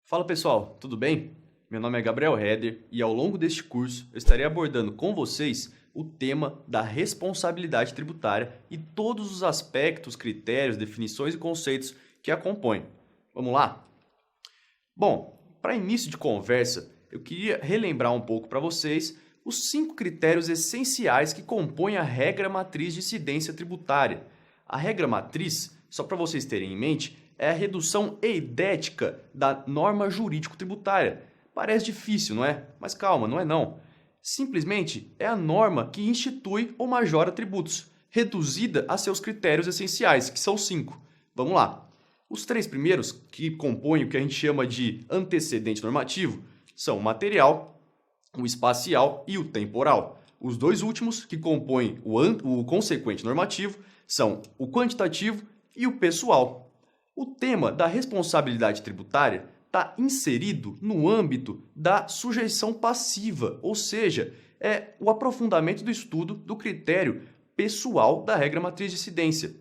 Fala pessoal, tudo bem? Meu nome é Gabriel Heder e ao longo deste curso eu estarei abordando com vocês o tema da responsabilidade tributária e todos os aspectos, critérios, definições e conceitos que a compõem. Vamos lá? Bom, para início de conversa, eu queria relembrar um pouco para vocês os 5 critérios essenciais que compõem a regra matriz de incidência tributária. A regra matriz, só para vocês terem em mente, é a redução eidética da norma jurídico-tributária. Parece difícil, não é? Mas calma, não é não. Simplesmente é a norma que institui ou majora tributos, reduzida a seus critérios essenciais, que são 5. Vamos lá. Os 3 primeiros, que compõem o que a gente chama de antecedente normativo, são o material, o espacial e o temporal. Os 2 últimos, que compõem o consequente normativo, são o quantitativo e o pessoal. O tema da responsabilidade tributária está inserido no âmbito da sujeição passiva, ou seja, é o aprofundamento do estudo do critério pessoal da regra matriz de incidência.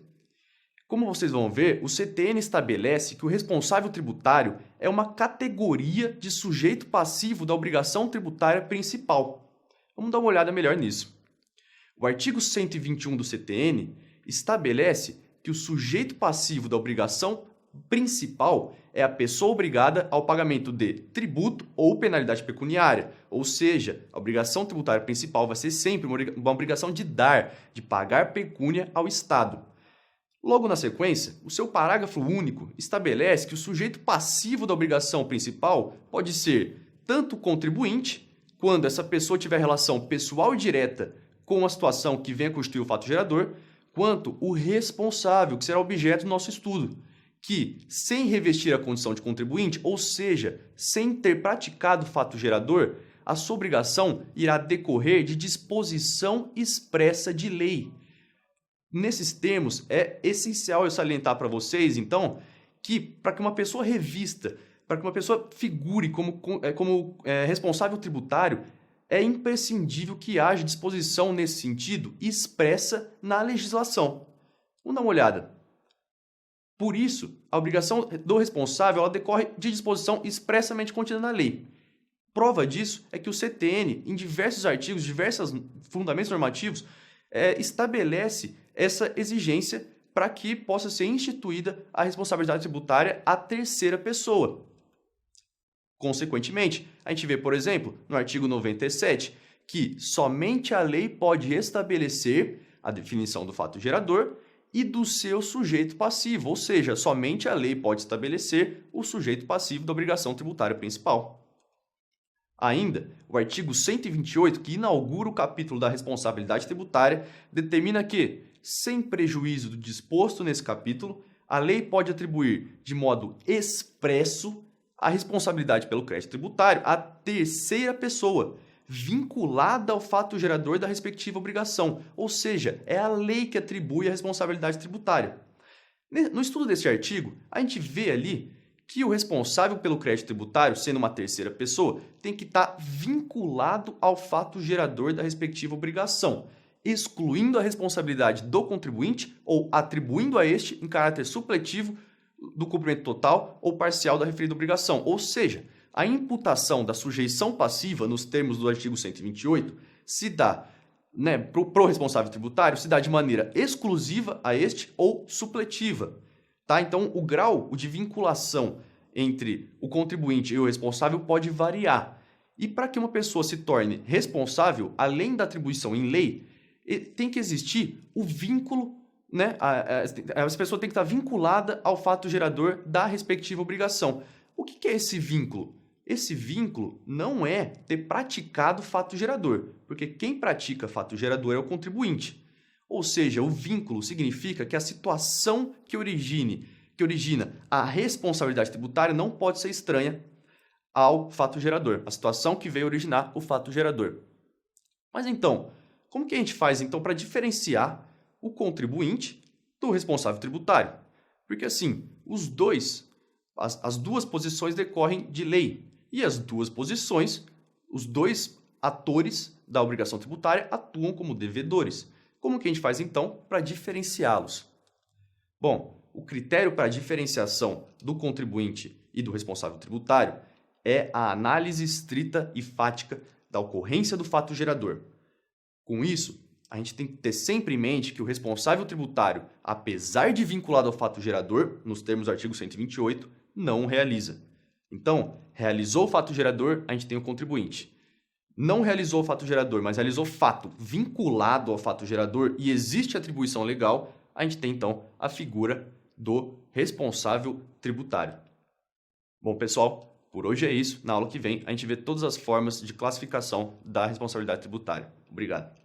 Como vocês vão ver, o CTN estabelece que o responsável tributário é uma categoria de sujeito passivo da obrigação tributária principal. Vamos dar uma olhada melhor nisso. O artigo 121 do CTN estabelece que o sujeito passivo da obrigação principal é a pessoa obrigada ao pagamento de tributo ou penalidade pecuniária, ou seja, a obrigação tributária principal vai ser sempre uma obrigação de pagar pecúnia ao Estado. Logo na sequência, o seu parágrafo único estabelece que o sujeito passivo da obrigação principal pode ser tanto o contribuinte, quando essa pessoa tiver relação pessoal e direta com a situação que venha constituir o fato gerador, quanto o responsável, que será objeto do nosso estudo, que, sem revestir a condição de contribuinte, ou seja, sem ter praticado o fato gerador, a sua obrigação irá decorrer de disposição expressa de lei. Nesses termos, é essencial eu salientar para vocês, então, que para que uma pessoa revista, para que uma pessoa figure como responsável tributário, é imprescindível que haja disposição nesse sentido expressa na legislação. Vamos dar uma olhada. Por isso, a obrigação do responsável ela decorre de disposição expressamente contida na lei. Prova disso é que o CTN, em diversos artigos, diversos fundamentos normativos, estabelece essa exigência para que possa ser instituída a responsabilidade tributária à terceira pessoa. Consequentemente, a gente vê, por exemplo, no artigo 97, que somente a lei pode estabelecer a definição do fato gerador e do seu sujeito passivo, ou seja, somente a lei pode estabelecer o sujeito passivo da obrigação tributária principal. Ainda, o artigo 128, que inaugura o capítulo da responsabilidade tributária, determina que, sem prejuízo do disposto nesse capítulo, a lei pode atribuir de modo expresso a responsabilidade pelo crédito tributário à terceira pessoa, vinculada ao fato gerador da respectiva obrigação, ou seja, é a lei que atribui a responsabilidade tributária. No estudo desse artigo, a gente vê ali que o responsável pelo crédito tributário, sendo uma terceira pessoa, tem que estar vinculado ao fato gerador da respectiva obrigação, excluindo a responsabilidade do contribuinte ou atribuindo a este em caráter supletivo do cumprimento total ou parcial da referida obrigação. Ou seja, a imputação da sujeição passiva, nos termos do artigo 128, se dá para o responsável tributário, se dá de maneira exclusiva a este ou supletiva. Tá? Então, o grau de vinculação entre o contribuinte e o responsável pode variar. E para que uma pessoa se torne responsável, além da atribuição em lei, tem que existir o vínculo, essa pessoa tem que estar vinculada ao fato gerador da respectiva obrigação. O que é esse vínculo? Esse vínculo não é ter praticado fato gerador, porque quem pratica fato gerador é o contribuinte. Ou seja, o vínculo significa que a situação que origina a responsabilidade tributária não pode ser estranha ao fato gerador, a situação que veio originar o fato gerador. Mas então, como que a gente faz então para diferenciar o contribuinte do responsável tributário? Porque assim, as duas posições decorrem de lei e as duas posições, os dois atores da obrigação tributária atuam como devedores. Como que a gente faz, então, para diferenciá-los? Bom, o critério para a diferenciação do contribuinte e do responsável tributário é a análise estrita e fática da ocorrência do fato gerador. Com isso, a gente tem que ter sempre em mente que o responsável tributário, apesar de vinculado ao fato gerador, nos termos do artigo 128, não o realiza. Então, realizou o fato gerador, a gente tem o contribuinte. Não realizou o fato gerador, mas realizou fato vinculado ao fato gerador e existe atribuição legal, a gente tem então a figura do responsável tributário. Bom, pessoal, por hoje é isso. Na aula que vem, a gente vê todas as formas de classificação da responsabilidade tributária. Obrigado.